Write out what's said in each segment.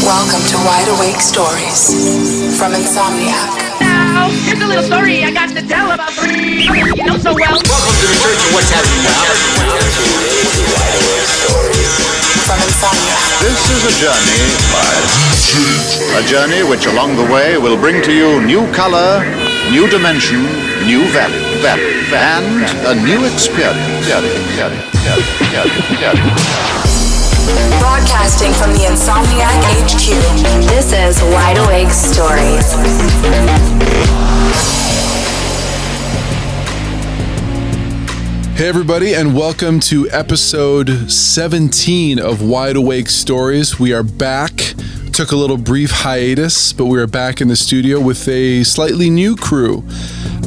Welcome to Wide Awake Stories from Insomniac. Now, here's a little story I got to tell about three you know so well. Welcome to the Church of What's Happening Now. From Insomniac. This is a journey which along the way will bring to you new color, new dimension, new value, and a new experience. Broadcasting from the Insomniac HQ. This is Wide Awake Stories. Hey everybody, and welcome to episode 17 of Wide Awake Stories. We are back. Took a little brief hiatus, but we are back in the studio with a slightly new crew.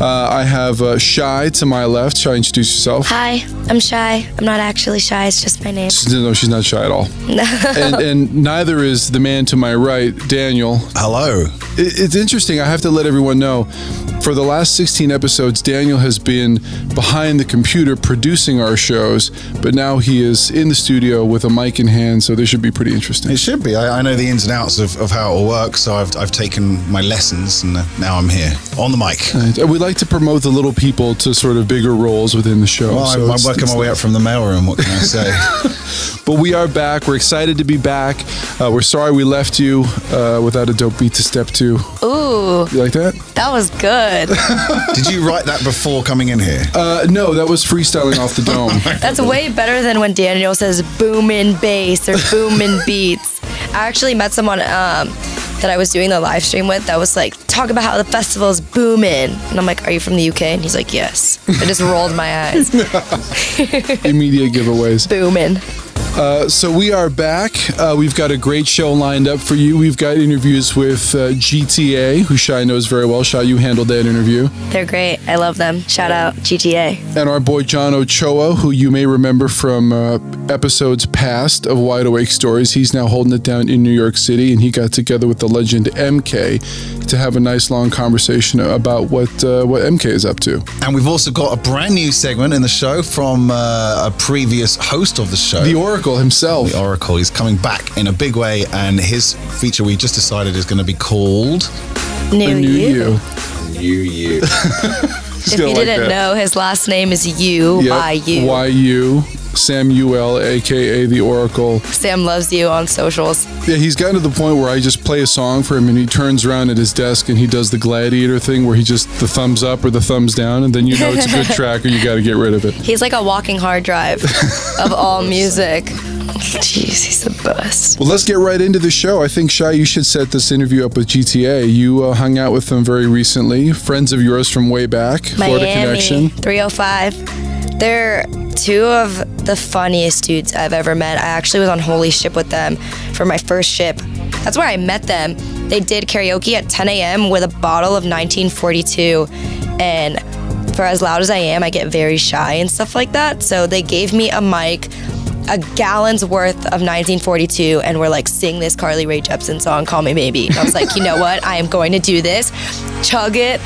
I have Shy to my left. Shy, introduce yourself. Hi, I'm Shy. I'm not actually Shy, it's just my name. No, she's not shy at all. and neither is the man to my right, Daniel. Hello. It's interesting. I have to let everyone know, for the last 16 episodes, Daniel has been behind the computer producing our shows, but now he is in the studio with a mic in hand, so this should be pretty interesting. It should be. I know the ins and outs of how it all works, so I've taken my lessons, and now I'm here on the mic. We like to promote the little people to sort of bigger roles within the show. Well, I'm working my way up from the mailroom, what can I say? But we are back. We're excited to be back. We're sorry we left you without a dope beat to step to. Ooh. You like that? That was good. Did you write that before coming in here? No, that was freestyling off the dome. That's way better thin when Daniel says boomin' bass or boomin' beats. I actually met someone that I was doing the live stream with that was like, talk about how the festival is booming. And I'm like, are you from the UK? And he's like, yes. I just rolled my eyes. Immediate giveaways. Booming. So we are back. We've got a great show lined up for you. We've got interviews with GTA, who Shy knows very well. Shy, you handled that interview. They're great. I love them. Shout out GTA. And our boy John Ochoa, who you may remember from episodes past of Wide Awake Stories. He's now holding it down in New York City, and he got together with the legend MK to have a nice long conversation about what MK is up to. And we've also got a brand new segment in the show from a previous host of the show. The Oracle himself. The Oracle. He's coming back in a big way, and his feature we just decided is going to be called New You. New You. If you didn't know, his last name is You, Y-U. Y-U. Samuel, a.k.a. The Oracle. Sam loves you on socials. Yeah, he's gotten to the point where I just play a song for him and he turns around at his desk and he does the gladiator thing where he just the thumbs up or the thumbs down, and then you know it's a good track or you got to get rid of it. He's like a walking hard drive of all music. Jeez, he's the best. Well, let's get right into the show. I think, Shy, you should set this interview up with GTA. You hung out with them very recently. Friends of yours from way back. Florida Connection. 305. They're two of the funniest dudes I've ever met. I actually was on Holy Ship with them for my first ship. That's where I met them. They did karaoke at 10 a.m. with a bottle of 1942. And for as loud as I am, I get very shy and stuff like that. So they gave me a mic, a gallon's worth of 1942, and we're like, sing this Carly Rae Jepsen song, Call Me Maybe. And I was like, you know what? I am going to do this. Chug it.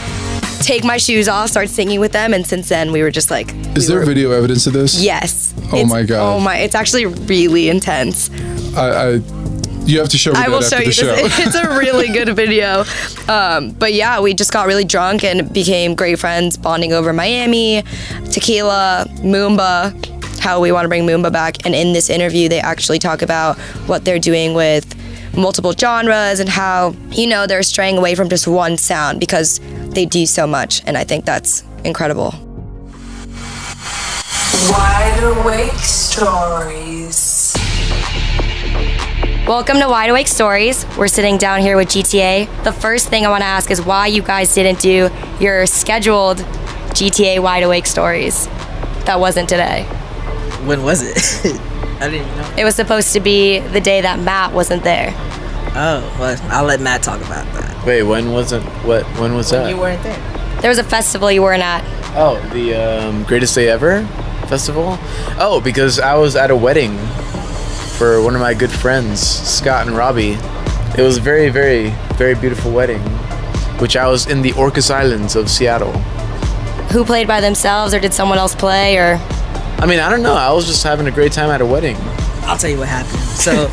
Take my shoes off, start singing with them, and since then we were just like... Is there video evidence of this? Yes. Oh my God. Oh my, it's actually really intense. You have to show me that after the show. It's a really good video. But yeah, we just got really drunk and became great friends, bonding over Miami, tequila, Moomba, how we want to bring Moomba back. And in this interview, they actually talk about what they're doing with multiple genres and how, you know, they're straying away from just one sound because they do so much, and I think that's incredible. Wide Awake Stories. Welcome to Wide Awake Stories. We're sitting down here with GTA. The first thing I want to ask is why you guys didn't do your scheduled GTA Wide Awake Stories. That wasn't today. When was it? I didn't even know. It was supposed to be the day that Matt wasn't there. Oh, well, I'll let Matt talk about that. Wait, when was that? You weren't there. There was a festival you weren't at. Oh, the Greatest Day Ever festival? Oh, because I was at a wedding for one of my good friends, Scott and Robbie. It was a very, very, very beautiful wedding, which I was in the Orcas Islands of Seattle. Who played by themselves, or did someone else play, or? I mean, I don't know. I was just having a great time at a wedding. I'll tell you what happened. So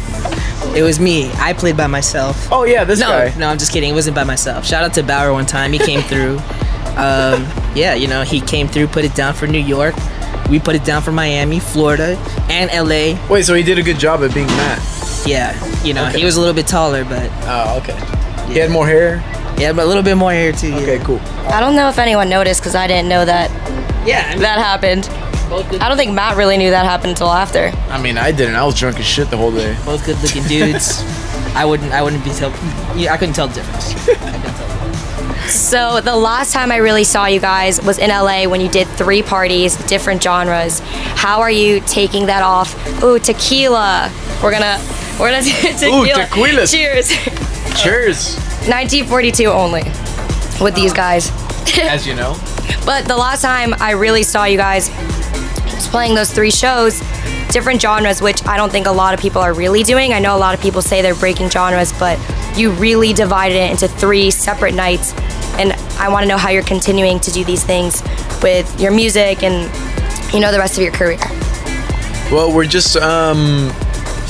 It was me. I played by myself. Oh yeah, this guy. No, I'm just kidding. It wasn't by myself. Shout out to Bauer one time. He came through. Yeah, you know, he came through, put it down for New York. We put it down for Miami, Florida, and LA. Wait, so he did a good job at being Matt. Yeah, you know, he was a little bit taller, but... Oh, okay. He had more hair? Yeah, but a little bit more hair, too. Okay, cool. I don't know if anyone noticed, because I didn't know that that happened. I don't think Matt really knew that happened until after. I mean, I didn't. I was drunk as shit the whole day. Both good-looking dudes. I couldn't tell the difference. So the last time I really saw you guys was in LA when you did 3 parties, different genres. How are you taking that off? Ooh, tequila. We're gonna tequila. Ooh, tequila. Cheers. Cheers. 1942 only with these guys. As you know. But the last time I really saw you guys was playing those 3 shows, different genres, which I don't think a lot of people are really doing. I know a lot of people say they're breaking genres, but you really divided it into 3 separate nights. And I want to know how you're continuing to do these things with your music and, you know, the rest of your career. Well, we're just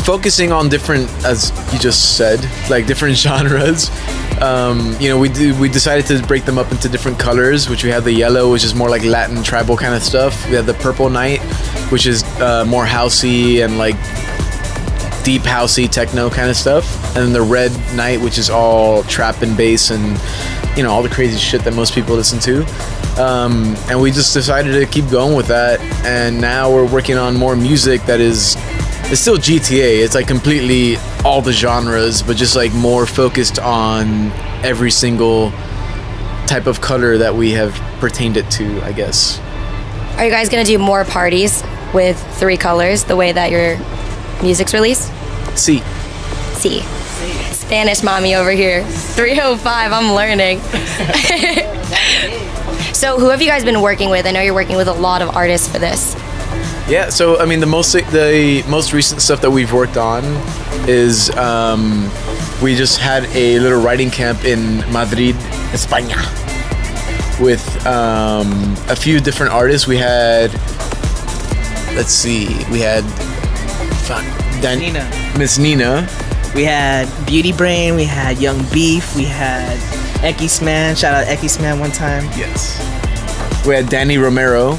focusing on different, as you just said, like different genres. You know, we decided to break them up into different colors, which we have the yellow, which is more like Latin tribal kind of stuff. We have the purple night, which is more housey and like deep housey techno kind of stuff. And then the red night, which is all trap and bass and, you know, all the crazy shit that most people listen to. And we just decided to keep going with that. And now we're working on more music that is, it's still GTA. It's like completely all the genres, but just like more focused on every single type of color that we have pertained it to, I guess. Are you guys gonna do more parties with 3 colors, the way that your music's released? Sí. Sí. Spanish mommy over here. 305, I'm learning. So who have you guys been working with? I know you're working with a lot of artists for this. Yeah, so I mean the most recent stuff that we've worked on is we just had a little writing camp in Madrid, España, with a few different artists. We had, let's see, we had Miss Nina. We had Beauty Brain, we had Young Beef, we had Ekis Man. Shout out Ekis Man one time. Yes. We had Danny Romero.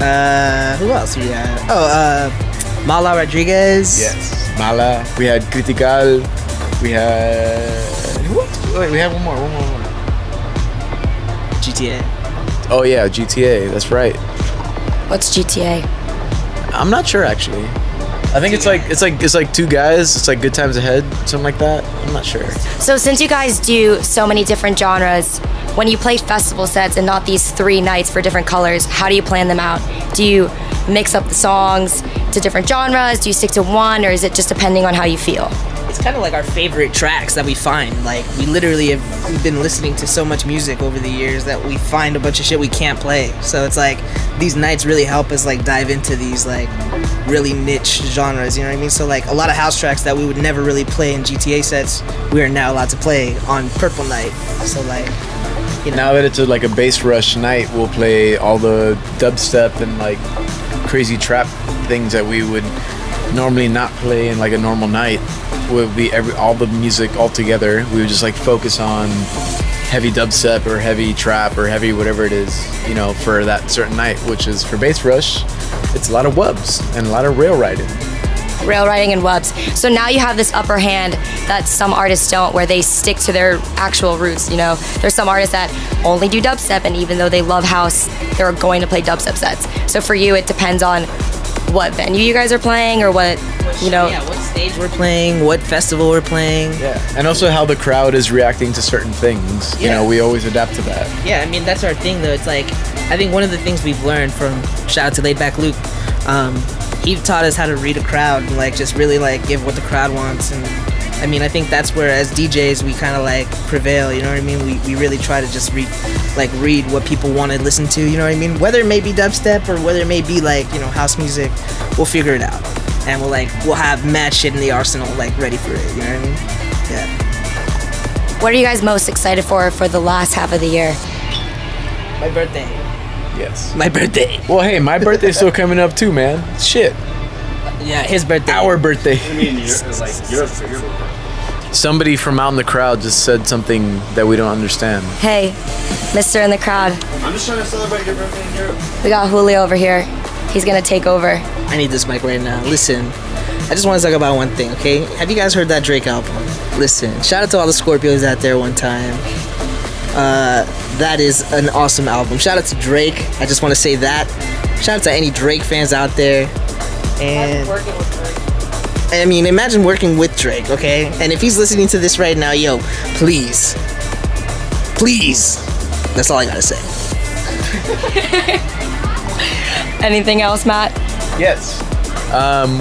Who else we had? Oh, Mala Rodriguez. Yes, Mala. We had Critical. We had... Wait, we had one more. GTA. Oh yeah, GTA. That's right. What's GTA? I'm not sure actually. I think it's like 2 guys. It's like Good Times Ahead, something like that. I'm not sure. So since you guys do so many different genres, when you play festival sets and not these 3 nights for different colors, how do you plan them out? Do you mix up the songs to different genres? Do you stick to one, or is it just depending on how you feel? It's kind of like our favorite tracks that we find. Like, we literally we've been listening to so much music over the years that we find a bunch of shit we can't play. So it's like these nights really help us like dive into these like really niche genres, you know what I mean? So like a lot of house tracks that we would never really play in GTA sets, we are now allowed to play on Purple Night. So like, you know. Now that it's like a bass rush night, we'll play all the dubstep and like crazy trap things that we would normally not play in like a normal night. Would be all the music all together. We would just like focus on heavy dubstep or heavy trap or heavy whatever it is, you know, for that certain night, which is for bass rush. It's a lot of wubs and a lot of rail riding. Rail riding and wubs. So now you have this upper hand that some artists don't, where they stick to their actual roots, you know. There's some artists that only do dubstep, and even though they love house, they're going to play dubstep sets. So for you, it depends on what venue you guys are playing, or what, you know. Yeah, what stage we're playing, what festival we're playing. Yeah, and also how the crowd is reacting to certain things. Yeah. You know, we always adapt to that. Yeah, I mean, that's our thing, though. It's like, I think one of the things we've learned from, shout out to Laid Back Luke, he taught us how to read a crowd and like just really like give what the crowd wants. And I mean, I think that's where as DJs we kind of like prevail, you know what I mean? We really try to just read what people want to listen to, you know what I mean? Whether it may be dubstep or whether it may be like, you know, house music, we'll figure it out. And we'll have mad shit in the arsenal like ready for it, you know what I mean? Yeah. What are you guys most excited for the last half of the year? My birthday. Yes. My birthday. Well, hey, my birthday's still coming up too, man. Shit. Yeah, his birthday. Our birthday. I mean, your birthday. Somebody from out in the crowd just said something that we don't understand. Hey, Mr. in the crowd. I'm just trying to celebrate your birthday in Europe. We got Julio over here. He's gonna take over. I need this mic right now. Listen, I just want to talk about one thing, okay? Have you guys heard that Drake album? Listen, shout out to all the Scorpios out there one time. That is an awesome album. Shout out to Drake. I just want to say that. Shout out to any Drake fans out there. And Working with Drake. I mean, imagine working with Drake, okay? And if he's listening to this right now, yo, please. That's all I gotta say. Anything else, Matt? Yes.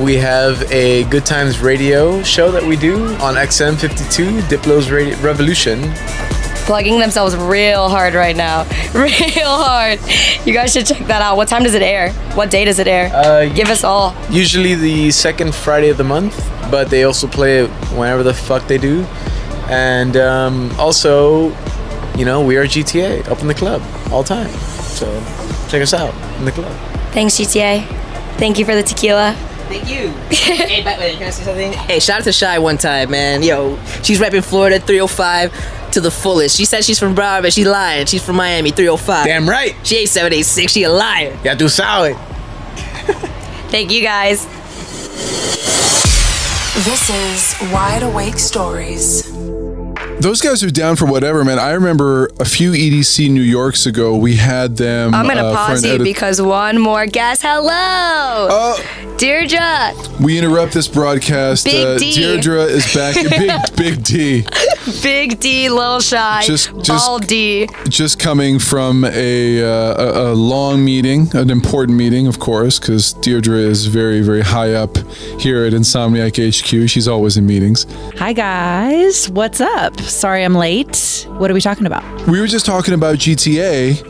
We have a Good Times Radio show that we do on XM 52, Diplo's Radio Revolution. Plugging themselves real hard right now. Real hard. You guys should check that out. What time does it air? What day does it air? Give us all. Usually the second Friday of the month, but they also play it whenever the fuck they do. And also, you know, we are GTA up in the club all the time. So check us out in the club. Thanks, GTA. Thank you for the tequila. Thank you. Hey, wait, can I say something? Hey, shout out to Shy one time, man. Yo, she's repping Florida 305 to the fullest. She said she's from Broward, but she lying. She's from Miami 305. Damn right. She ain't 786. She a liar. Ya tú sabes. Thank you, guys. This is Wide Awake Stories. Those guys are down for whatever, man. I remember a few EDC New Yorks ago, we had them. I'm gonna pause you because one more guest. Hello, Deirdre. We interrupt this broadcast. Big D. Deirdre is back. Big D. Big D, Lil Shy, All D. Just coming from a long meeting, an important meeting, of course, because Deirdre is very, very high up here at Insomniac HQ. She's always in meetings. Hi, guys. What's up? Sorry I'm late. What are we talking about? We were just talking about GTA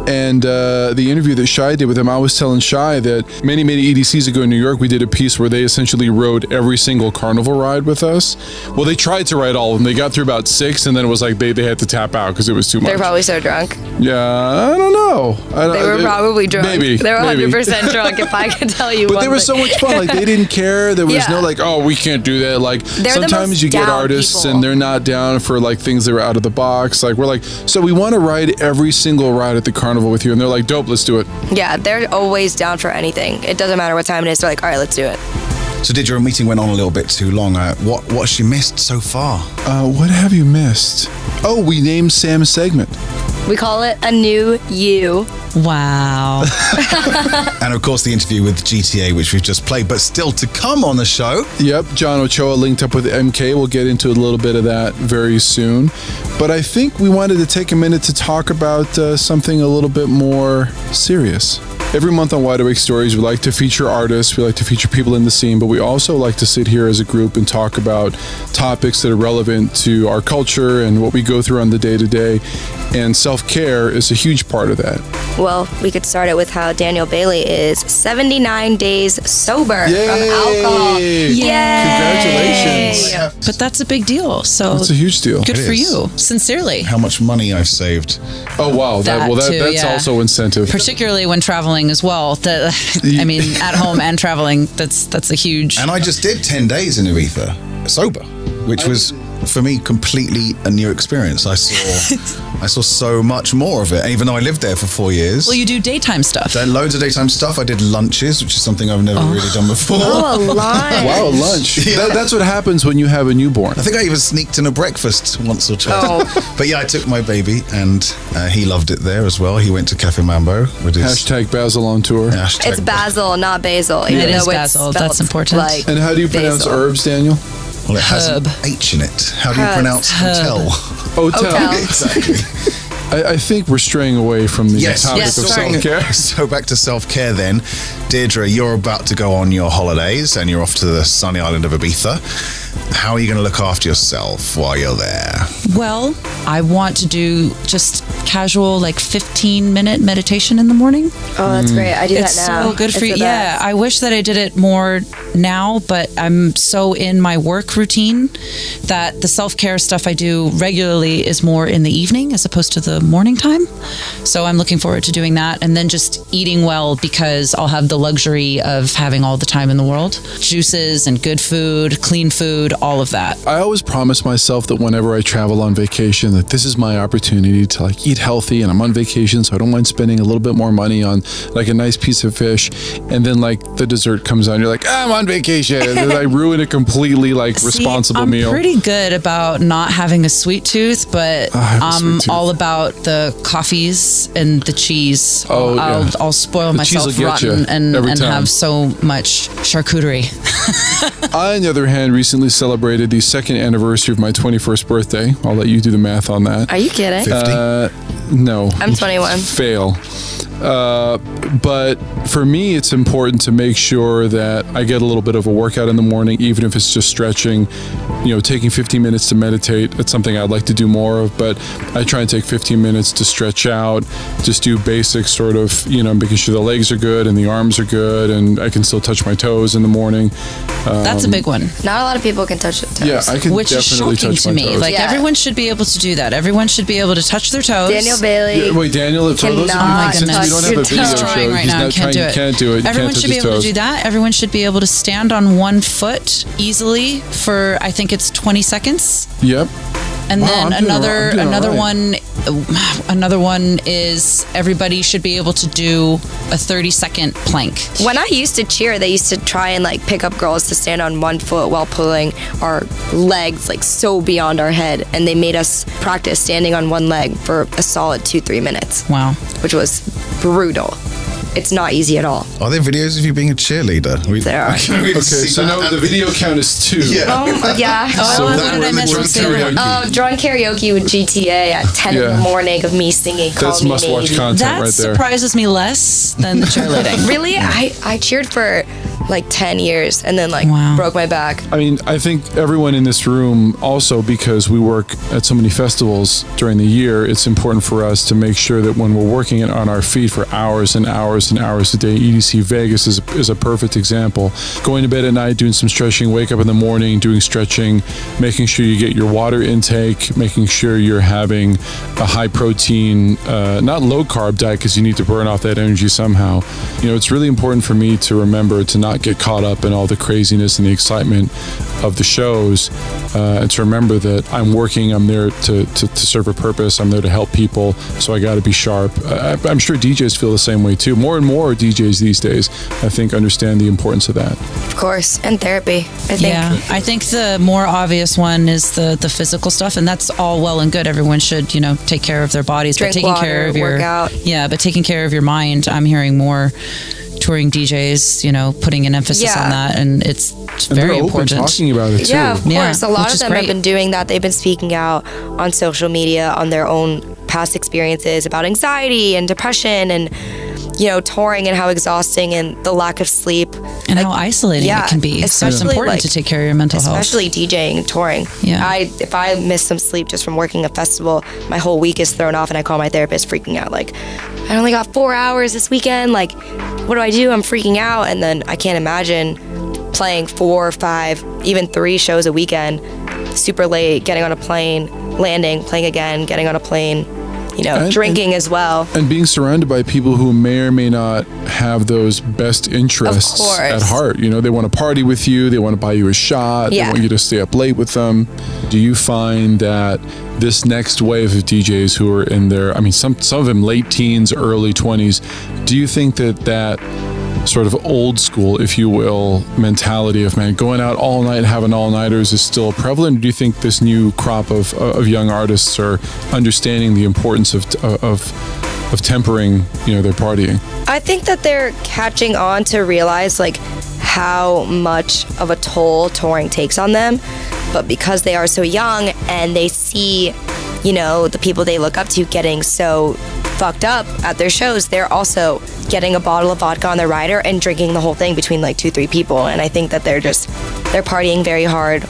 and the interview that Shy did with him. I was telling Shy that many EDCs ago in New York, we did a piece where they essentially rode every single carnival ride with us. Well, they tried to ride all of them. They got through about 6, and then it was like they had to tap out because it was too much. They're probably so drunk. Yeah, I don't know. They were probably drunk. Maybe. They were 100% drunk, if I could tell you. But they were so much fun. Like, they didn't care. There was no like, oh, we can't do that. Like, sometimes you get artists people. And they're not down for like things that are out of the box. Like, we're like, so we want to ride every single ride at the carnival with you. And they're like, dope, let's do it. Yeah, they're always down for anything. It doesn't matter what time it is. They're like, all right, let's do it. So did your meeting went on a little bit too long? What has you missed so far? What have you missed? Oh, we named Sam's segment. We call it A New You. Wow. And of course the interview with GTA, which we've just played, but still to come on the show. Yep, John Ochoa linked up with MK. We'll get into a little bit of that very soon. But I think we wanted to take a minute to talk about something a little bit more serious. Every month on Wide Awake Stories, we like to feature artists, we like to feature people in the scene, but we also like to sit here as a group and talk about topics that are relevant to our culture and what we go through on the day-to-day. And self-care is a huge part of that. Well, we could start it with how Daniel Bailey is 79 days sober from alcohol. Yay! Congratulations. But that's a big deal. So it's a huge deal. Good for you. Sincerely. How much money I've saved. Oh, wow. That's yeah. also incentive. Particularly when traveling as well. I mean, at home and traveling, that's a huge... And I just did 10 days in Ibiza, sober, which was, for me, completely a new experience. I saw so much more of it, even though I lived there for 4 years. Well, you do daytime stuff. Done loads of daytime stuff. I did lunches, which is something I've never really done before. Oh, a lunch. Wow, lunch. Yeah. That's what happens when you have a newborn. I think I even sneaked in a breakfast once or twice. Oh. But yeah, I took my baby, and he loved it there as well. He went to Cafe Mambo with his... Hashtag Basil on tour. It's Basil, not Basil. It is Basil. That's important. Like and how do you pronounce herbs, Daniel? Well, it has an H in it. How do you pronounce hotel? Hotel. Exactly. I think we're straying away from the topic of self-care. So back to self-care then. Deirdre, you're about to go on your holidays and you're off to the sunny island of Ibiza. How are you going to look after yourself while you're there? Well, I want to do just casual, like 15-minute meditation in the morning. Oh, that's great. I do that now. So good for It's you. the Yeah, best. I wish that I did it more now, but I'm so in my work routine that the self-care stuff I do regularly is more in the evening as opposed to the morning time. So I'm looking forward to doing that, and then just eating well because I'll have the luxury of having all the time in the world. Juices and good food, clean food, all of that. I always promise myself that whenever I travel on vacation, that this is my opportunity to like eat healthy, and I'm on vacation, so I don't mind spending a little bit more money on like a nice piece of fish. And then like the dessert comes out, and you're like, I'm on vacation, and then I ruin a completely like responsible meal. I'm pretty good about not having a sweet tooth, but I'm all about the coffees and the cheese. Oh, yeah. I'll spoil The cheese myself will get you rotten and every time. have so much charcuterie. I, on the other hand, recently celebrated the 2nd anniversary of my 21st birthday. I'll let you do the math on that. Are you kidding? 50? No. I'm 21. Fail. But for me, it's important to make sure that I get a little bit of a workout in the morning, even if it's just stretching. You know, taking 15 minutes to meditate, it's something I'd like to do more of, but I try and take 15 minutes to stretch out, just do basic sort of, you know, making sure the legs are good and the arms are good, and I can still touch my toes in the morning. That's a big one. Not a lot of people can touch it. Yeah, I can Which is definitely shocking touch to my me. toes. Like, Yeah. everyone should be able to do that. Everyone should be able to touch their toes. Daniel Bailey. Yeah, wait, Daniel, for those of you, cannot since we touch don't have a your video toes. show, Destroying right he's now. not Can't trying, do you it. can't do it. Everyone Can't should touch be his able to toes. do that. Everyone should be able to stand on one foot easily for, I think it's 20 seconds. Yep. And Wow, then I'm doing all right. another one is everybody should be able to do a 30-second plank. When I used to cheer, they used to try and like pick up girls to stand on one foot while pulling our legs like so beyond our head, and they made us practice standing on one leg for a solid 2-3 minutes. Wow. Which was brutal. It's not easy at all. Are there videos of you being a cheerleader? There are. Okay, so now the video count is 2. Yeah. Yeah. So what that did we're I in the mention? drunk Say that one. karaoke. Oh, drunk karaoke with GTA at 10 in Yeah. the morning of me singing Call That's Me must-watch Maybe. content That right there. surprises me less than the cheerleading. Really? I cheered for like 10 years and then like Wow. broke my back. I mean, I think everyone in this room also, because we work at so many festivals during the year, it's important for us to make sure that when we're working on our feet for hours and hours and hours a day, EDC Vegas is a perfect example. Going to bed at night, doing some stretching, wake up in the morning, doing stretching, making sure you get your water intake, making sure you're having a high protein, not low carb diet, because you need to burn off that energy somehow. You know, it's really important for me to remember to not get caught up in all the craziness and the excitement of the shows, and to remember that I'm working, I'm there to serve a purpose, I'm there to help people, so I got to be sharp. I'm sure DJs feel the same way too. More and more DJs these days, I think, understand the importance of that. Of course. And therapy, I think. Yeah, I think the more obvious one is the physical stuff, and that's all well and good. Everyone should, you know, take care of their bodies, Drink but taking water, care of your work out. Yeah, but taking care of your mind. I'm hearing more touring DJs, you know, putting an emphasis Yeah. on that, and it's And very they're open important. talking about it too. Yeah, of Yeah, course. A lot which of is them great. have been doing that. They've been speaking out on social media on their own past experiences about anxiety and depression and, you know, touring and how exhausting and the lack of sleep. And how isolating yeah, it can be. So it's especially, important like, to take care of your mental health. Especially DJing and touring. Yeah. If I miss some sleep just from working a festival, my whole week is thrown off, and I call my therapist freaking out. Like, I only got 4 hours this weekend. Like, what do I do? I'm freaking out. And then I can't imagine playing 4 or 5, even 3 shows a weekend, super late, getting on a plane, landing, playing again, getting on a plane, you know, drinking as well. And being surrounded by people who may or may not have those best interests Of course. at heart. You know, they want to party with you, they want to buy you a shot, Yeah. they want you to stay up late with them. Do you find that this next wave of DJs who are in their, I mean, some of them late teens, early 20s, do you think that sort of old school, if you will, mentality of, man, going out all night, having all-nighters is still prevalent? Or do you think this new crop of young artists are understanding the importance of tempering, you know, their partying? I think that they're catching on to realize like how much of a toll touring takes on them, but because they are so young and they see, you know, the people they look up to getting so fucked up at their shows, they're also getting a bottle of vodka on their rider and drinking the whole thing between like 2-3 people. And I think that they're partying very hard,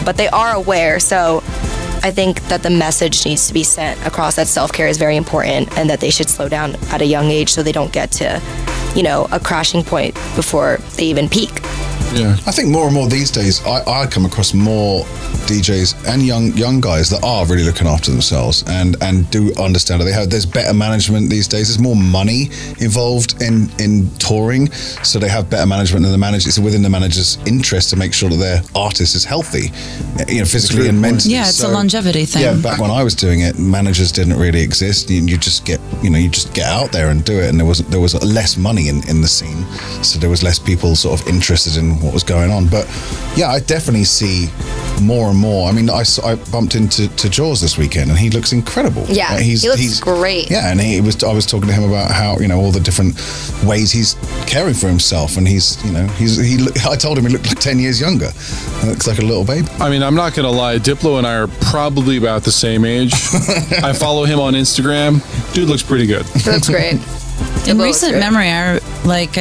but they are aware. So I think that the message needs to be sent across that self-care is very important and that they should slow down at a young age so they don't get to, a crashing point before they even peak. Yeah. I think more and more these days, I come across more DJs and young guys that are really looking after themselves and do understand that there's better management these days. There's more money involved in touring, so they have better management, and it's within the manager's interest to make sure that their artist is healthy, physically and mentally. Yeah, it's a longevity thing. Yeah, back when I was doing it, managers didn't really exist. You just get out there and do it, and there was less money in the scene, so there was less people sort of interested in what was going on. But yeah, I definitely see more and more. I mean, I bumped into Jaws this weekend, and he looks incredible. Yeah, he looks great. Yeah, and I was talking to him about how all the different ways he's caring for himself, and I told him he looked like 10 years younger. He looks like a little baby. I mean, I'm not gonna lie, Diplo and I are probably about the same age. I follow him on Instagram. Dude looks pretty good. He looks great. In recent memory, I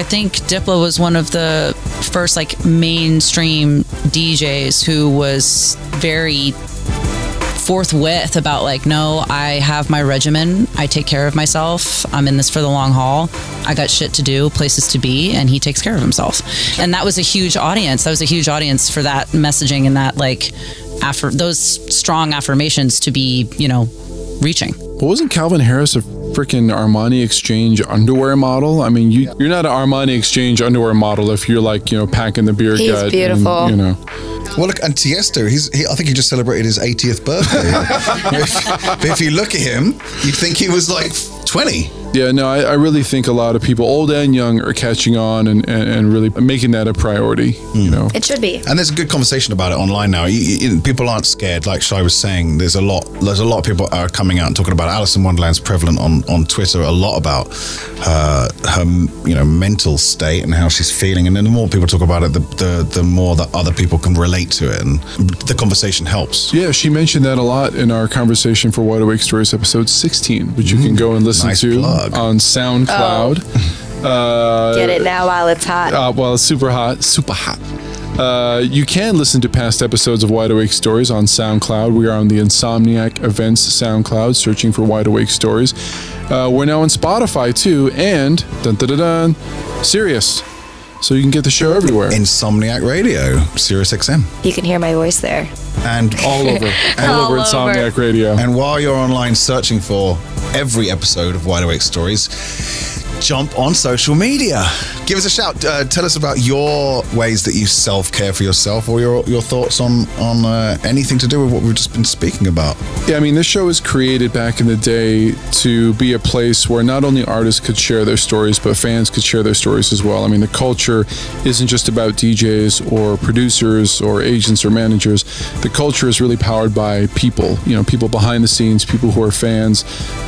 think Diplo was one of the first mainstream DJs who was very forthwith about no, I have my regimen, I take care of myself, I'm in this for the long haul, I got shit to do, places to be, and he takes care of himself. And that was a huge audience. That was a huge audience for that messaging and that those strong affirmations to be reaching. But wasn't Calvin Harris a freaking Armani Exchange underwear model? I mean, you're not an Armani Exchange underwear model if you're packing the beer gut. He's beautiful. And, Well, look, and Tiesto, I think he just celebrated his 80th birthday. But if you look at him, you'd think he was 20. Yeah, no, I really think a lot of people, old and young, are catching on and really making that a priority. It should be. And there's a good conversation about it online now. People aren't scared, like Shai was saying. There's a lot of people are coming out and talking about it. Alice in Wonderland's prevalent on Twitter a lot about her mental state and how she's feeling. And then the more people talk about it, the more that other people can relate to it, and the conversation helps. Yeah, she mentioned that a lot in our conversation for Wide Awake Stories episode 16, which you can go and listen to on SoundCloud. Get it now while it's hot. Well, it's super hot. You can listen to past episodes of Wide Awake Stories on SoundCloud. We are on the Insomniac Events SoundCloud, searching for Wide Awake Stories. We're now on Spotify too, and Sirius. So you can get the show everywhere. Insomniac Radio, Sirius XM. You can hear my voice there. And all over Insomniac Radio. And while you're online searching for every episode of Wide Awake Stories, jump on social media. Give us a shout. Tell us about your ways that you self-care for yourself, or your thoughts on anything to do with what we've just been speaking about. Yeah, I mean, this show was created back in the day to be a place where not only artists could share their stories, but fans could share their stories as well. I mean, the culture isn't just about DJs or producers or agents or managers. The culture is really powered by people, people behind the scenes, people who are fans.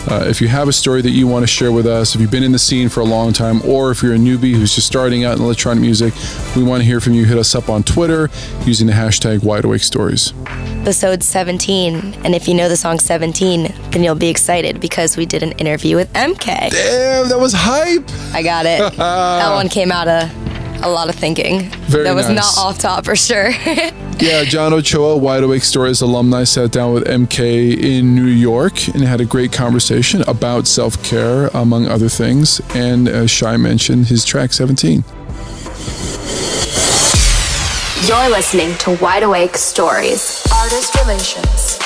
If you have a story that you want to share with us, if you've been in the scene for a long time, or if you're a newbie who's just starting out in electronic music, we want to hear from you. Hit us up on Twitter using the hashtag WideAwakeStories. Episode 17, and if you know the song 17, then you'll be excited because we did an interview with MK. Damn, that was hype. I got it. That one came out of a lot of thinking. That was not off top for sure. Yeah, John Ochoa, Wide Awake Stories alumni, sat down with MK in New York and had a great conversation about self-care, among other things. And as Shai mentioned, his track 17. You're listening to Wide Awake Stories. Artist Relations.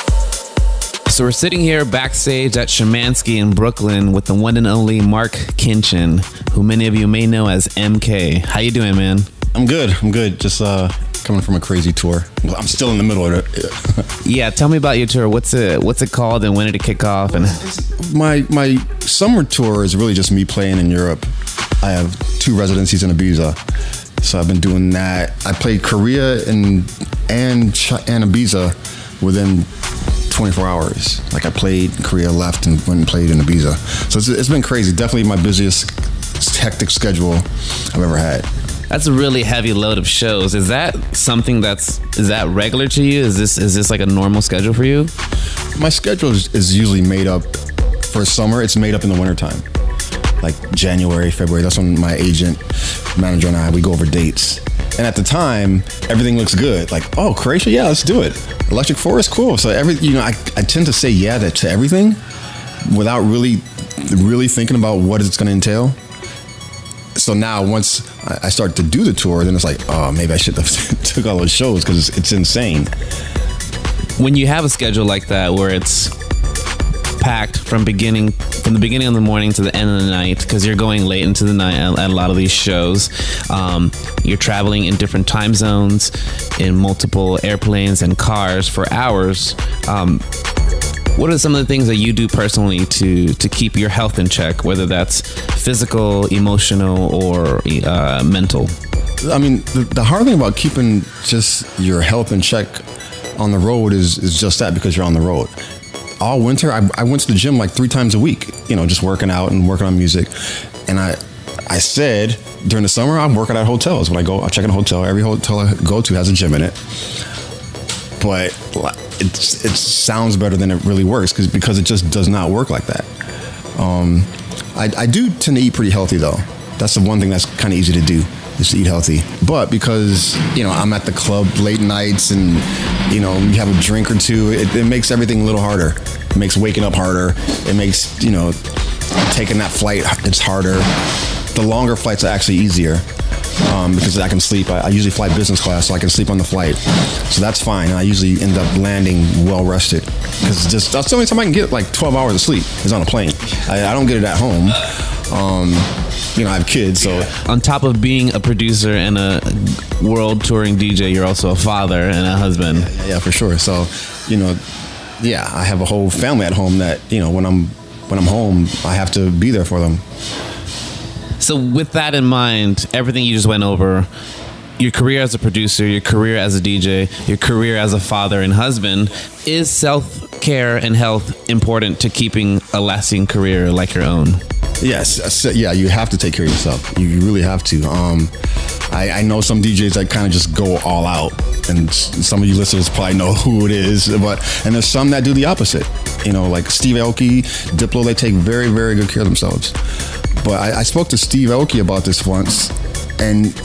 So we're sitting here backstage at Szymanski in Brooklyn with the one and only Mark Kinchin, who many of you may know as MK. How you doing, man? I'm good. Just coming from a crazy tour. Well, I'm still in the middle of it. Yeah, tell me about your tour. What's it called, and when did it kick off? And my summer tour is really just me playing in Europe. I have 2 residencies in Ibiza, so I've been doing that. I played Korea and Ibiza within 24 hours. I played in Korea, left, and went and played in Ibiza. So it's been crazy. Definitely my busiest, hectic schedule I've ever had. That's a really heavy load of shows. Is that something is that regular to you? Is this like a normal schedule for you? My schedule is usually made up for summer. It's made up in the wintertime. Like January, February. That's when my agent, manager, and we go over dates. And at the time, everything looks good. Like, oh, Croatia, yeah, let's do it. Electric Forest, cool. So I tend to say yeah to everything without really thinking about what it's going to entail. So now once I start to do the tour, then it's like, oh, maybe I should have took all those shows because it's insane. When you have a schedule like that where it's packed from the beginning of the morning to the end of the night, because you're going late into the night at a lot of these shows, you're traveling in different time zones, in multiple airplanes and cars for hours. What are some of the things that you do personally to keep your health in check, whether that's physical, emotional, or mental? I mean, the hard thing about keeping just your health in check on the road is just that, because you're on the road. All winter, I went to the gym like 3 times a week, just working out and working on music. And I said during the summer, I'm working at hotels. When I go, I check in a hotel. Every hotel I go to has a gym in it. But it sounds better than it really works because it just does not work like that. I do tend to eat pretty healthy though. That's the one thing that's kind of easy to do, is to eat healthy. But because, I'm at the club late nights and, you have a drink or two, it makes everything a little harder. It makes waking up harder. It makes, taking that flight, it's harder. The longer flights are actually easier because I can sleep. I usually fly business class, so I can sleep on the flight. So that's fine. I usually end up landing well rested because that's the only time I can get like 12 hours of sleep is on a plane. I don't get it at home. I have kids, so. On top of being a producer and a world touring DJ, you're also a father and a husband. Yeah, for sure. So, I have a whole family at home that, when I'm home, I have to be there for them. So with that in mind, everything you just went over, your career as a producer, your career as a DJ, your career as a father and husband, is self-care and health important to keeping a lasting career like your own? Yes. Yeah, you have to take care of yourself. You really have to. I know some DJs that kind of just go all out, and some of you listeners probably know who it is, and there's some that do the opposite. Like Steve Aoki, Diplo, they take very, very good care of themselves. But I spoke to Steve Aoki about this once, and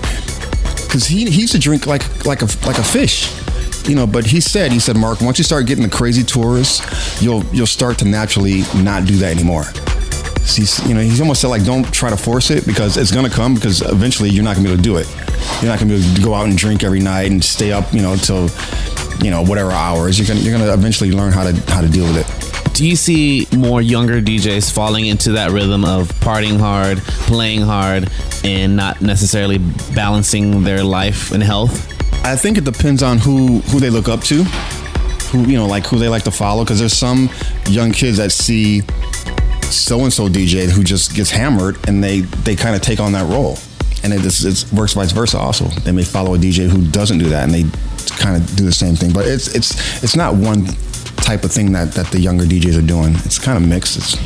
because he used to drink like a fish. But he said, Mark, once you start getting the crazy tours, you'll start to naturally not do that anymore. He's almost said, like, don't try to force it because it's going to come, because eventually you're not going to be able to do it. You're not going to be able to go out and drink every night and stay up, till, whatever hours. You're going to eventually learn how to deal with it. Do you see more younger DJs falling into that rhythm of partying hard, playing hard, and not necessarily balancing their life and health? I think it depends on who they look up to, who they like to follow, because there's some young kids that see so-and-so DJ who just gets hammered and they kind of take on that role, and it works vice versa also. They may follow a DJ who doesn't do that and they kind of do the same thing, but it's not one type of thing that the younger DJs are doing. It's kind of mixed.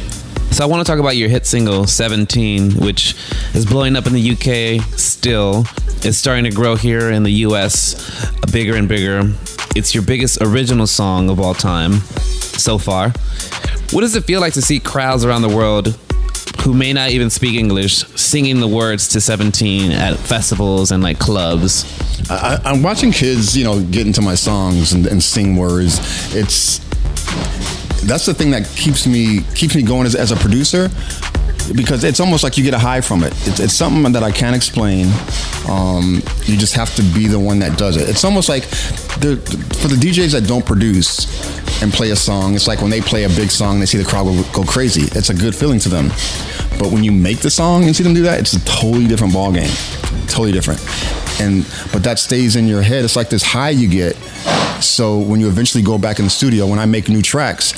So I want to talk about your hit single 17, which is blowing up in the UK still. It's starting to grow here in the US bigger and bigger. It's your biggest original song of all time so far. What does it feel like to see crowds around the world who may not even speak English singing the words to 17 at festivals and like clubs? I'm watching kids, get into my songs and sing words. That's the thing that keeps me going as a producer, because it's almost like you get a high from it. It's something that I can't explain. You just have to be the one that does it. It's almost like for the DJs that don't produce and play a song, it's like when they play a big song, they see the crowd go crazy. It's a good feeling to them. But when you make the song and see them do that, it's a totally different ballgame. Totally different. But that stays in your head. It's like this high you get. So when you eventually go back in the studio, when I make new tracks,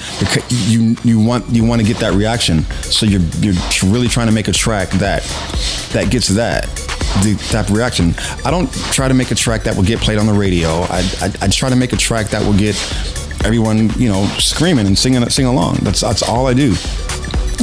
you want to get that reaction. So you're really trying to make a track that gets that reaction. I don't try to make a track that will get played on the radio. I try to make a track that will get everyone screaming and sing along. That's all I do.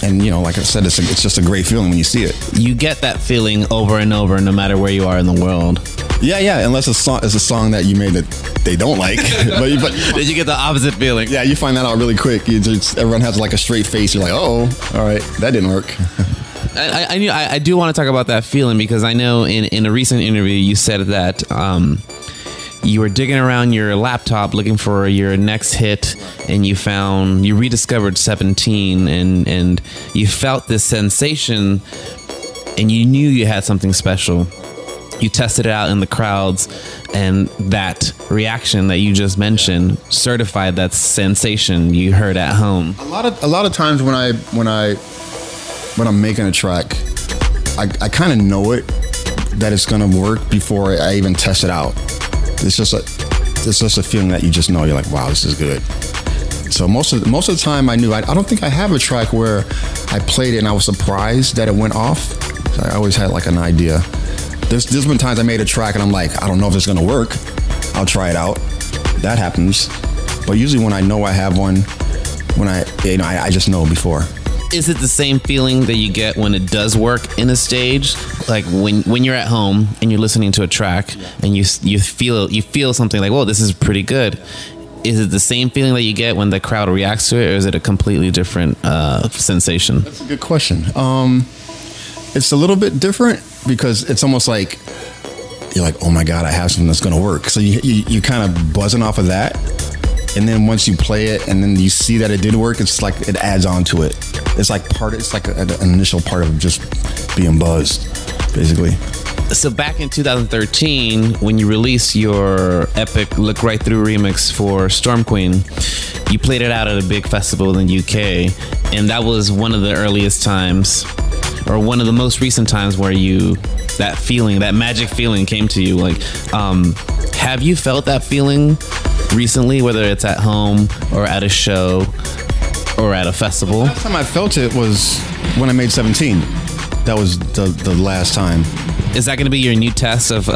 And like I said, it's just a great feeling when you see it. You get that feeling over and over, no matter where you are in the world. Yeah. Unless it's a song that you made that they don't like, but then you get the opposite feeling. Yeah, you find that out really quick. Everyone has like a straight face. You're like, oh, all right, that didn't work. I do want to talk about that feeling, because I know in a recent interview you said that you were digging around your laptop looking for your next hit, and you rediscovered 17, and you felt this sensation, and you knew you had something special. You tested it out in the crowds, and that reaction that you just mentioned certified that sensation you heard at home. A lot of times when I'm making a track, I kind of know it that it's gonna work before I even test it out. It's just a feeling that you just know. You're like, wow, this is good. So most of the time I knew. I don't think I have a track where I played it and I was surprised that it went off. I always had like an idea. There's been times I made a track and I'm like, I don't know if it's gonna work. I'll try it out. That happens. But usually when I know I have one, I just know before. Is it the same feeling that you get when it does work in a stage? Like when you're at home and you're listening to a track and you feel something like, whoa, this is pretty good. Is it the same feeling that you get when the crowd reacts to it, or is it a completely different sensation? That's a good question. It's a little bit different, because it's almost like you're like, oh my God, I have something that's gonna work. So you kind of buzzing off of that. And then once you play it and then you see that it did work, it's like it adds on to it. It's like an initial part of just being buzzed, basically. So back in 2013, when you released your epic Look Right Through remix for Storm Queen, you played it out at a big festival in the UK, and that was one of the earliest times, or one of the most recent times, where that magic feeling came to you. Like, have you felt that feeling recently, whether it's at home or at a show or at a festival? The last time I felt it was when I made 17. That was the last time. Is that going to be your new test of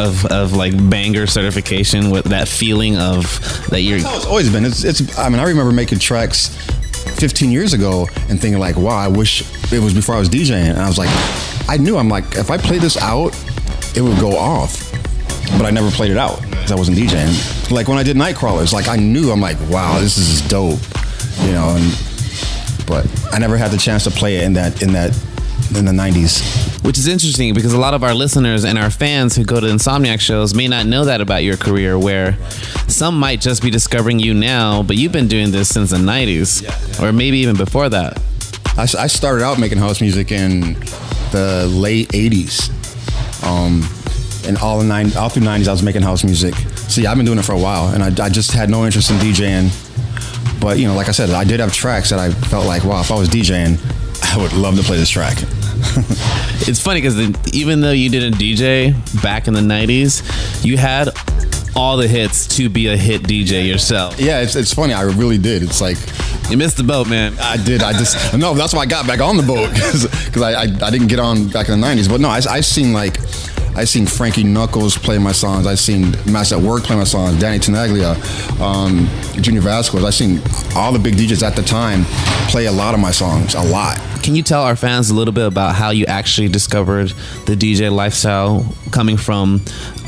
like banger certification, with that feeling of that you're... That's how it's always been. I remember making tracks 15 years ago and thinking like, wow, I wish it was before I was DJing. And I was like, I'm like, if I play this out, it would go off. But I never played it out because I wasn't DJing. Like when I did Nightcrawlers, like I'm like, wow, this is dope, but I never had the chance to play it in the 90s. Which is interesting, because a lot of our listeners and our fans who go to Insomniac shows may not know that about your career, where some might just be discovering you now, but you've been doing this since the 90s, or maybe even before that. I started out making house music in the late 80s. And all through 90s I was making house music. So yeah, I've been doing it for a while, and I just had no interest in DJing. But like I said, I did have tracks that I felt like, wow, if I was DJing, I would love to play this track. It's funny because even though you didn't DJ back in the 90s, you had all the hits to be a hit DJ yourself. Yeah, it's funny. I really did. It's like, you missed the boat, man. I did. No, that's why I got back on the boat, because I didn't get on back in the 90s. But no, I've seen Frankie Knuckles play my songs. I've seen Master at Work play my songs. Danny Tenaglia, Junior Vasquez. I've seen all the big DJs at the time play a lot of my songs, a lot. Can you tell our fans a little bit about how you actually discovered the DJ lifestyle, coming from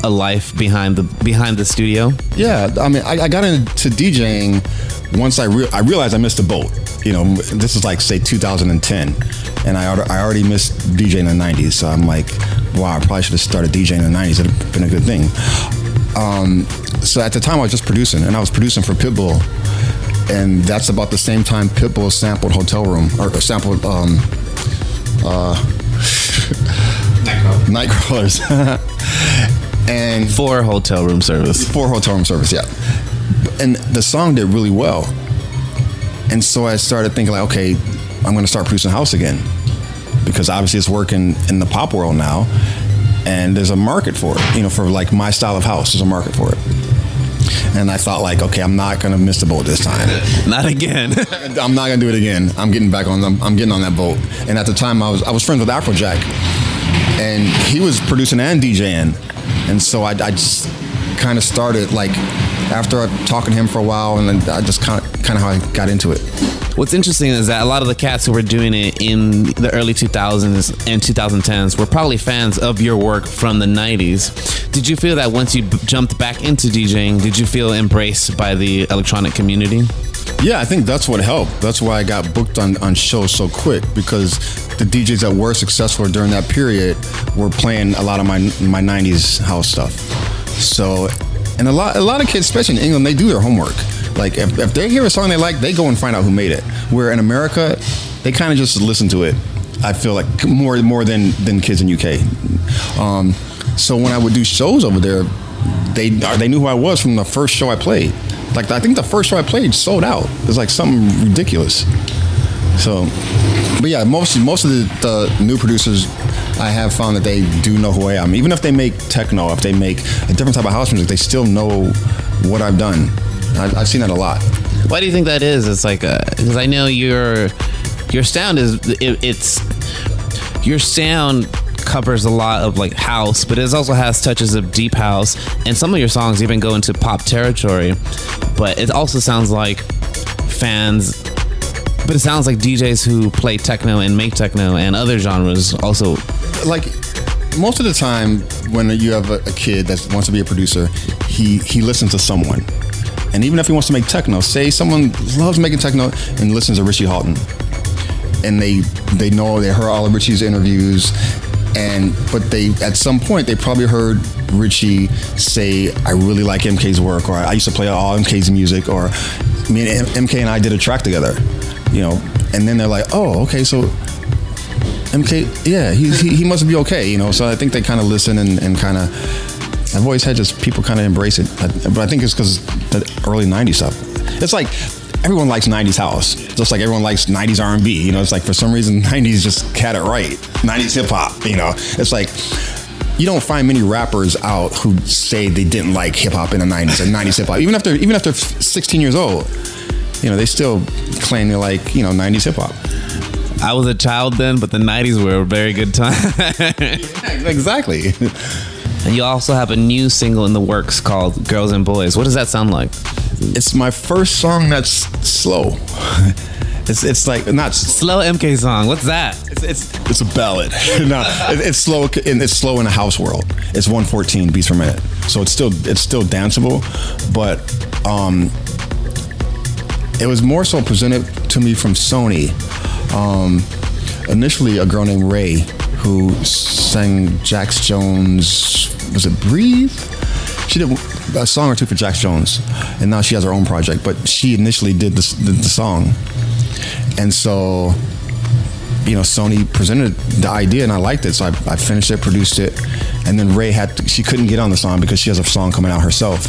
a life behind the studio? Yeah, I got into DJing once I realized I missed the boat. This is like, say, 2010, and I already missed DJing in the 90s. So I'm like, wow, I probably should have started DJing in the 90s. It'd have been a good thing. So at the time I was just producing, and I was producing for Pitbull. And that's about the same time Pitbull sampled Hotel Room, or sampled Nightcrawlers. And for Hotel Room Service. For Hotel Room Service, yeah. And the song did really well. And so I started thinking like, okay, I'm gonna start producing house again, because obviously it's working in the pop world now, and there's a market for it, for like my style of house, there's a market for it. And I thought like, okay, I'm not gonna miss the boat this time. Not again. I'm not gonna do it again. I'm getting back on them. I'm getting on that boat. And at the time I was friends with Afrojack, and he was producing and DJing. And so I just kind of started like, after talking to him for a while, and then I just kind of how I got into it. What's interesting is that a lot of the cats who were doing it in the early 2000s and 2010s were probably fans of your work from the 90s. Did you feel that once you jumped back into DJing, did you feel embraced by the electronic community? Yeah, I think that's what helped. That's why I got booked on shows so quick, because the DJs that were successful during that period were playing a lot of my 90s house stuff. So, and a lot of kids, especially in England, they do their homework. Like if they hear a song they like, they go and find out who made it. Where in America, they kind of just listen to it. I feel like more than kids in UK. So when I would do shows over there, they knew who I was from the first show I played. Like I think the first show I played sold out. It was like something ridiculous. So, but yeah, most of the new producers, I have found that they do know who I am. Even if they make techno, if they make a different type of house music, they still know what I've done. I've seen that a lot. Why do you think that is? It's like because I know your sound your sound covers a lot of like house, but it also has touches of deep house, and some of your songs even go into pop territory. But it also sounds like fans. But it sounds like DJs who play techno and make techno and other genres also. Like most of the time, when you have a kid that wants to be a producer, he listens to someone. And even if he wants to make techno, say someone loves making techno and listens to Richie Hawtin, and they know, they heard all of Richie's interviews, but they at some point they probably heard Richie say, I really like MK's work, or I used to play all MK's music, or me and MK and I did a track together, you know, and then they're like, oh, okay, so MK, yeah, he must be okay, you know. So I think they kind of listen and kind of. I've always had just people kind of embrace it, but I think it's because the early '90s stuff. It's like everyone likes '90s house, just like everyone likes '90s R&B. You know, it's like for some reason '90s just had it right. '90s hip hop. You know, it's like you don't find many rappers out who say they didn't like hip hop in the '90s and '90s hip hop. Even after 16 years old, you know, they still claim they like, you know, '90s hip hop. I was a child then, but the '90s were a very good time. Yeah, exactly. And you also have a new single in the works called Girls and Boys. What does that sound like? It's my first song that's slow. It's like not slow MK song. What's that? It's a ballad. No, it's slow. It's slow in the house world. It's 114 beats per minute, so it's still danceable, but it was more so presented to me from Sony. Initially, a girl named Ray, who sang Jax Jones, was it Breathe? She did a song or two for Jax Jones, and now she has her own project, but she initially did the song. And so, you know, Sony presented the idea and I liked it, so I finished it, produced it, and then Ray she couldn't get on the song because she has a song coming out herself.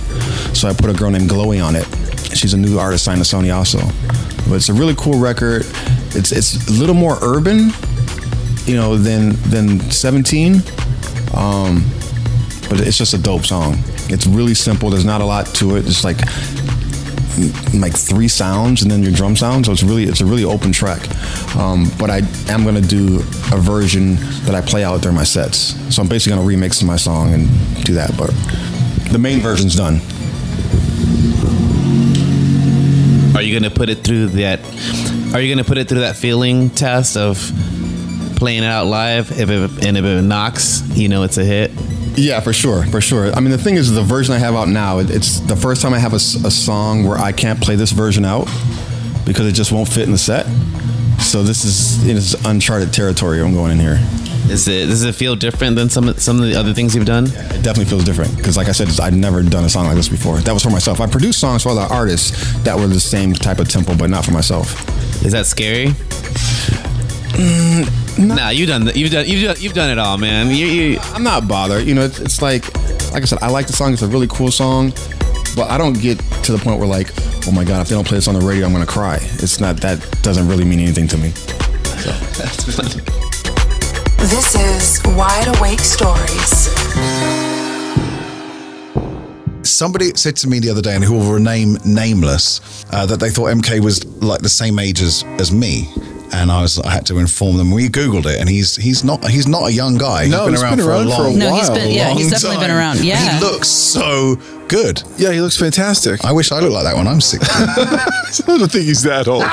So I put a girl named Glowy on it. She's a new artist signed to Sony also. But it's a really cool record. It's a little more urban, you know, than 17, but it's just a dope song. It's really simple. There's not a lot to it. It's like 3 sounds and then your drum sound. So it's a really open track. But I am gonna do a version that I play out during my sets. So I'm basically gonna remix my song and do that. But the main version's done. Are you gonna put it through that feeling test of playing it out live? If it knocks, you know it's a hit. Yeah, for sure. I mean, the thing is, the version I have out now, it's the first time I have a song where I can't play this version out because it just won't fit in the set. So this is uncharted territory I'm going in here. Does it feel different than some of the other things you've done? Yeah, it definitely feels different because, like I said, I'd never done a song like this before. That was for myself. I produced songs for other artists that were the same type of tempo, but not for myself. Is that scary? Nah, you've done it all, man. I'm not bothered. You know, it's like I said, I like the song. It's a really cool song, but I don't get to the point where like, oh my God, if they don't play this on the radio, I'm gonna cry. It's not, that doesn't really mean anything to me. So. This is Wide Awake Stories. Somebody said to me the other day, and who will remain nameless, that they thought MK was like the same age as me. And I had to inform them. We Googled it, and he's not a young guy. No, he's been around for a long No, while. he's definitely been around. Yeah, he looks so good. Yeah, he looks fantastic. I wish I looked like that when I'm 16. I don't think he's that old.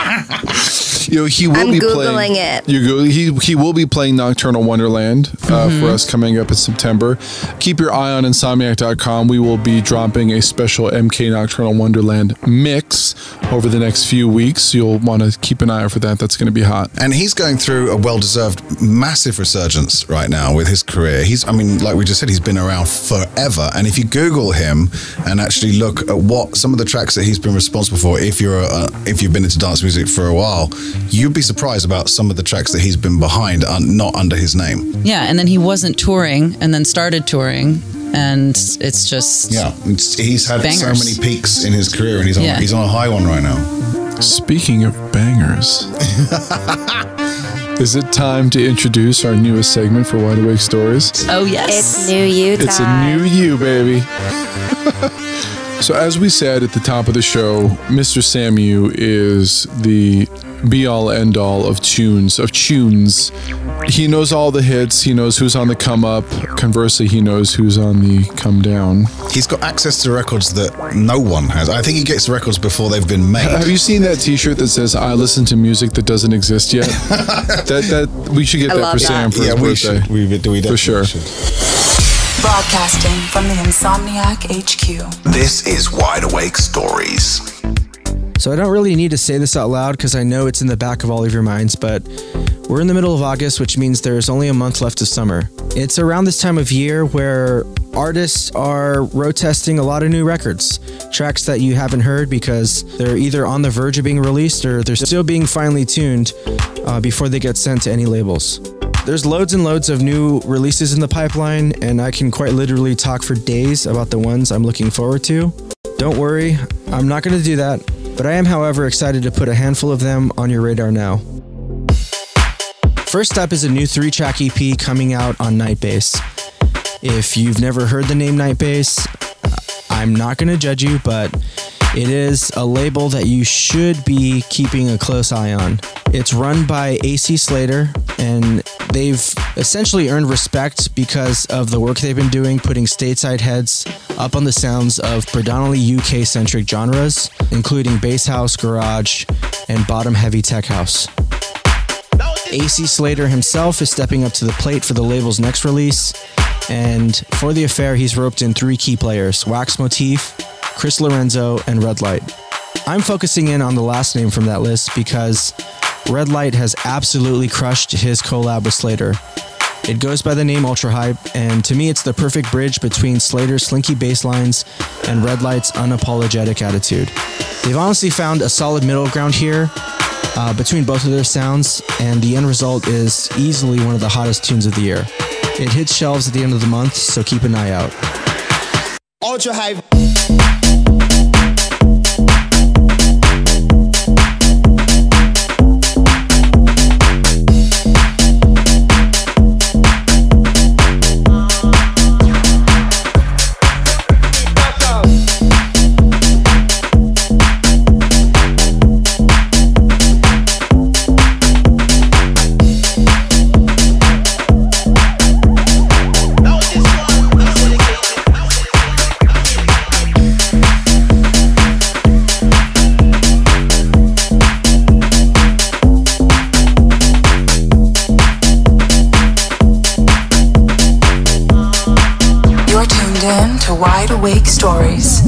He will I'm be Googling playing, it. He will be playing Nocturnal Wonderland for us coming up in September. Keep your eye on Insomniac.com. We will be dropping a special MK Nocturnal Wonderland mix over the next few weeks. You'll want to keep an eye out for that. That's going to be hot. And he's going through a well-deserved massive resurgence right now with his career. Like we just said, he's been around forever. And if you Google him and actually look at what some of the tracks that he's been responsible for, if you've been into dance music for a while, you'd be surprised about some of the tracks that he's been behind, not under his name. Yeah, and then he wasn't touring, and then started touring, and it's just he's had bangers. so many peaks in his career, and he's on a high one right now. Speaking of bangers, is it time to introduce our newest segment for Wide Awake Stories? Oh yes, it's new you time. It's a new you, baby. So as we said at the top of the show, Mr. Samu is the be-all, end-all of tunes. He knows all the hits. He knows who's on the come-up. Conversely, he knows who's on the come-down. He's got access to records that no one has. I think he gets records before they've been made. Have you seen that T-shirt that says, I listen to music that doesn't exist yet? that we should get that for Sam for his birthday. We definitely for sure. should. Broadcasting from the Insomniac HQ. This is Wide Awake Stories. So I don't really need to say this out loud because I know it's in the back of all of your minds, but we're in the middle of August, which means there's only a month left of summer. It's around this time of year where artists are road testing a lot of new records, tracks that you haven't heard because they're either on the verge of being released or they're still being finely tuned before they get sent to any labels. There's loads and loads of new releases in the pipeline, and I can quite literally talk for days about the ones I'm looking forward to. Don't worry, I'm not going to do that, but I am, however, excited to put a handful of them on your radar now. First up is a new 3-track EP coming out on Nightbase. If you've never heard the name Nightbase, I'm not going to judge you, but it is a label that you should be keeping a close eye on. It's run by AC Slater, and they've essentially earned respect because of the work they've been doing, putting stateside heads up on the sounds of predominantly UK-centric genres, including bass house, garage, and bottom-heavy tech house. AC Slater himself is stepping up to the plate for the label's next release, and for the affair, he's roped in 3 key players: Wax Motif, Chris Lorenzo, and Red Light. I'm focusing in on the last name from that list because Red Light has absolutely crushed his collab with Slater. It goes by the name Ultra Hype, and to me it's the perfect bridge between Slater's slinky bass lines and Red Light's unapologetic attitude. They've honestly found a solid middle ground here between both of their sounds, and the end result is easily one of the hottest tunes of the year. It hits shelves at the end of the month, so keep an eye out. Ultra Hype. Wide Awake Stories.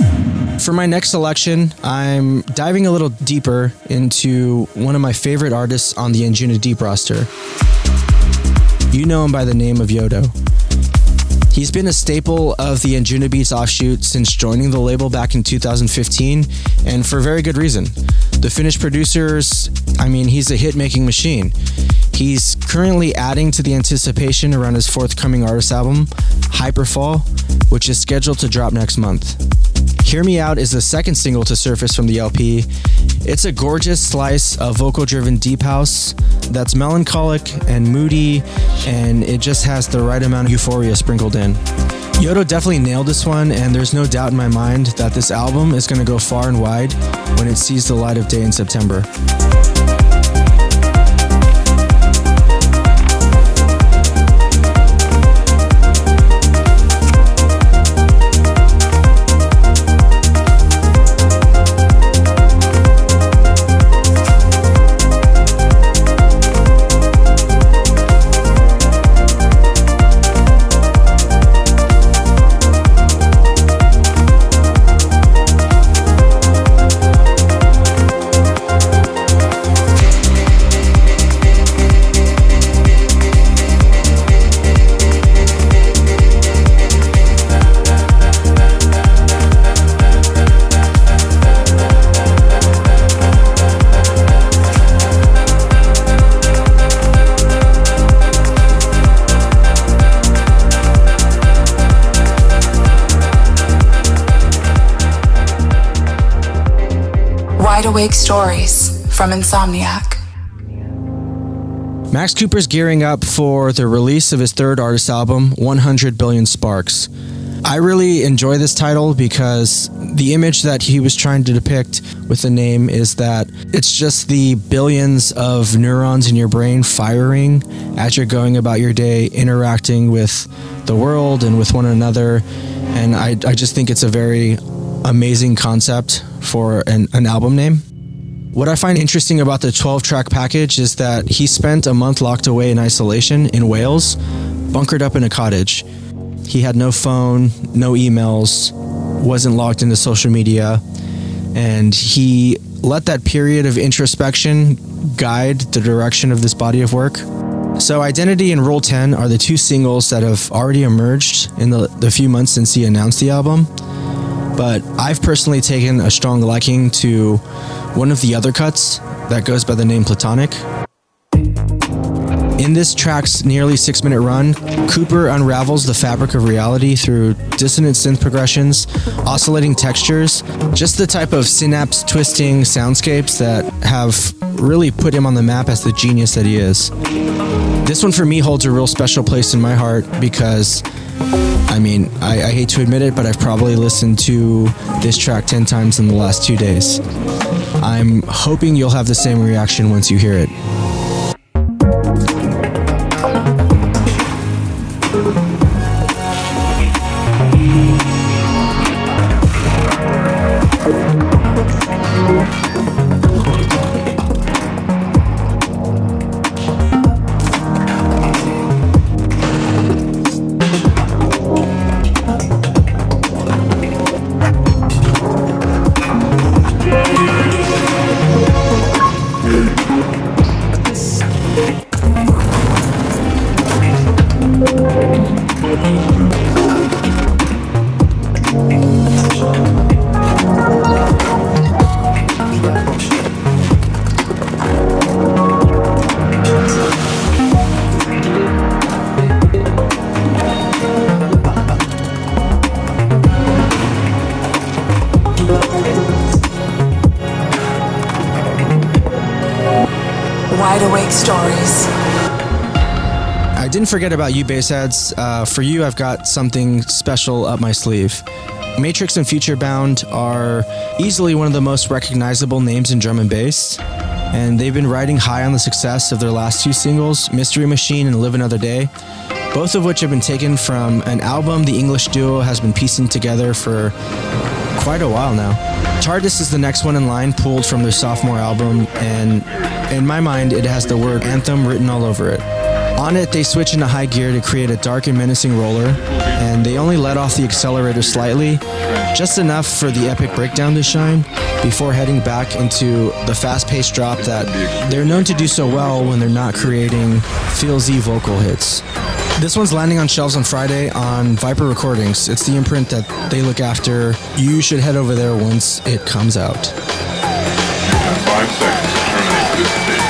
For my next selection, I'm diving a little deeper into one of my favorite artists on the Anjuna Deep roster. You know him by the name of Yodo. He's been a staple of the Anjuna Beats offshoot since joining the label back in 2015, and for very good reason. The Finnish producers, he's a hit-making machine. He's currently adding to the anticipation around his forthcoming artist album, Hyperfall, which is scheduled to drop next month. Hear Me Out is the second single to surface from the LP. It's a gorgeous slice of vocal-driven deep house that's melancholic and moody, and it just has the right amount of euphoria sprinkled in. Yodo definitely nailed this one, and there's no doubt in my mind that this album is going to go far and wide when it sees the light of day in September. Wide Awake Stories from Insomniac. Max Cooper's gearing up for the release of his third artist album, 100 Billion Sparks. I really enjoy this title because the image that he was trying to depict with the name is that it's just the billions of neurons in your brain firing as you're going about your day, interacting with the world and with one another. And I just think it's a very amazing concept for an album name. What I find interesting about the 12-track package is that he spent a month locked away in isolation in Wales, bunkered up in a cottage. He had no phone, no emails, wasn't logged into social media, and he let that period of introspection guide the direction of this body of work. So Identity and Rule 10 are the two singles that have already emerged in the few months since he announced the album. But I've personally taken a strong liking to one of the other cuts that goes by the name Platonic. In this track's nearly 6-minute run, Cooper unravels the fabric of reality through dissonant synth progressions, oscillating textures, just the type of synapse twisting soundscapes that have really put him on the map as the genius that he is. This one for me holds a real special place in my heart because I hate to admit it, but I've probably listened to this track 10 times in the last 2 days. I'm hoping you'll have the same reaction once you hear it. Wide Awake Stories. I didn't forget about you, bassheads. For you, I've got something special up my sleeve. Matrix and Futurebound are easily one of the most recognizable names in drum and bass, and they've been riding high on the success of their last two singles, Mystery Machine and Live Another Day, both of which have been taken from an album the English duo has been piecing together for quite a while now. TARDIS is the next one in line, pulled from their sophomore album, and in my mind, it has the word Anthem written all over it. On it, they switch into high gear to create a dark and menacing roller, and they only let off the accelerator slightly, just enough for the epic breakdown to shine, before heading back into the fast-paced drop that they're known to do so well when they're not creating feelsy vocal hits. This one's landing on shelves on Friday on Viper Recordings. It's the imprint that they look after. You should head over there once it comes out. 5 seconds to terminate this stage.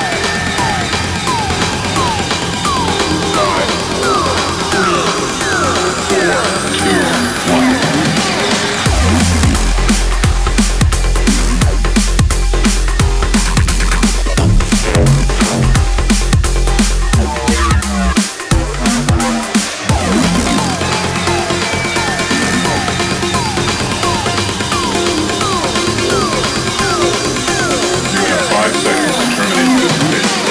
5 seconds to terminate this stage.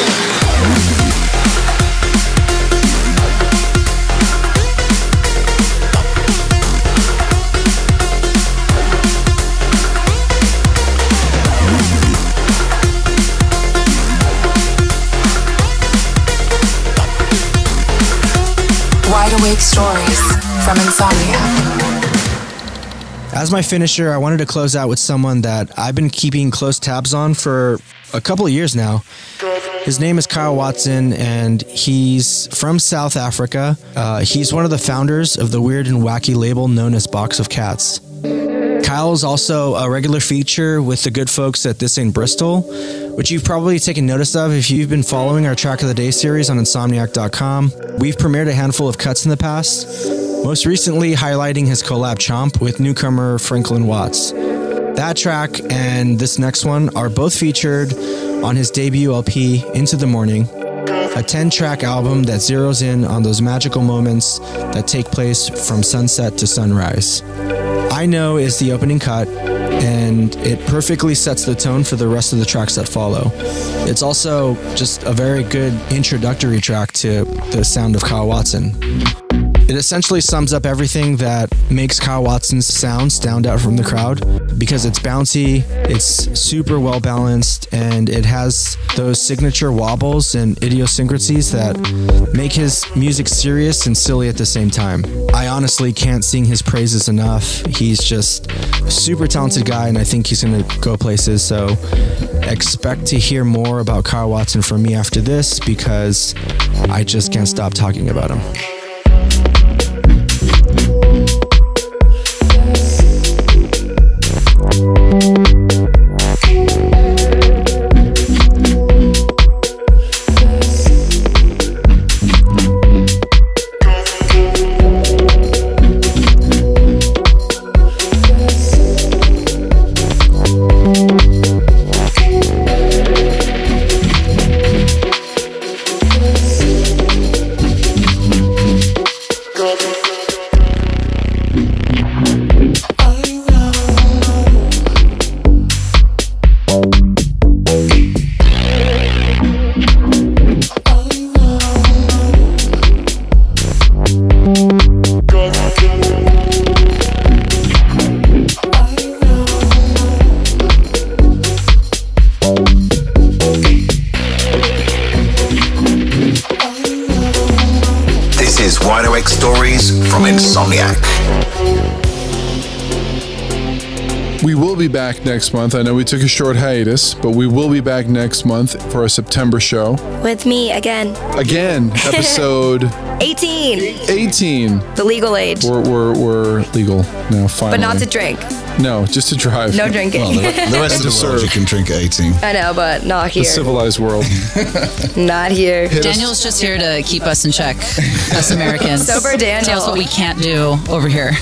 Wide Awake Stories from Insomniac. As my finisher, I wanted to close out with someone that I've been keeping close tabs on for a couple of years now. His name is Kyle Watson, and he's from South Africa. He's one of the founders of the weird and wacky label known as Box of Cats. Kyle is also a regular feature with the good folks at This Ain't Bristol, which you've probably taken notice of if you've been following our Track of the Day series on Insomniac.com. We've premiered a handful of cuts in the past, most recently highlighting his collab Chomp with newcomer Franklin Watts. That track and this next one are both featured on his debut LP, Into the Morning, a 10-track album that zeroes in on those magical moments that take place from sunset to sunrise. I Know is the opening cut, and it perfectly sets the tone for the rest of the tracks that follow. It's also just a very good introductory track to the sound of Kyle Watson. It essentially sums up everything that makes Kyle Watson's sound stand out from the crowd, because it's bouncy, it's super well balanced, and it has those signature wobbles and idiosyncrasies that make his music serious and silly at the same time. I honestly can't sing his praises enough. He's just a super talented guy, and I think he's going to go places, so expect to hear more about Kyle Watson from me after this, because I just can't stop talking about him. Stories from Insomniac. We will be back next month. I know we took a short hiatus, but we will be back next month for our September show. With me again. Again, episode 18. The legal age. We're legal now, finally. But not to drink. No, just to drive. No drinking. Well, the rest of the world you can drink at 18. I know, but not here. The civilized world. Not here. Daniel's just here to keep us in check, us Americans. Sober Daniel. Tell us what we can't do over here.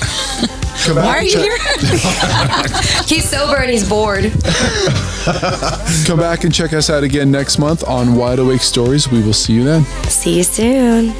Why are you here? He's sober and he's bored. Come back and check us out again next month on Wide Awake Stories. We will see you then. See you soon.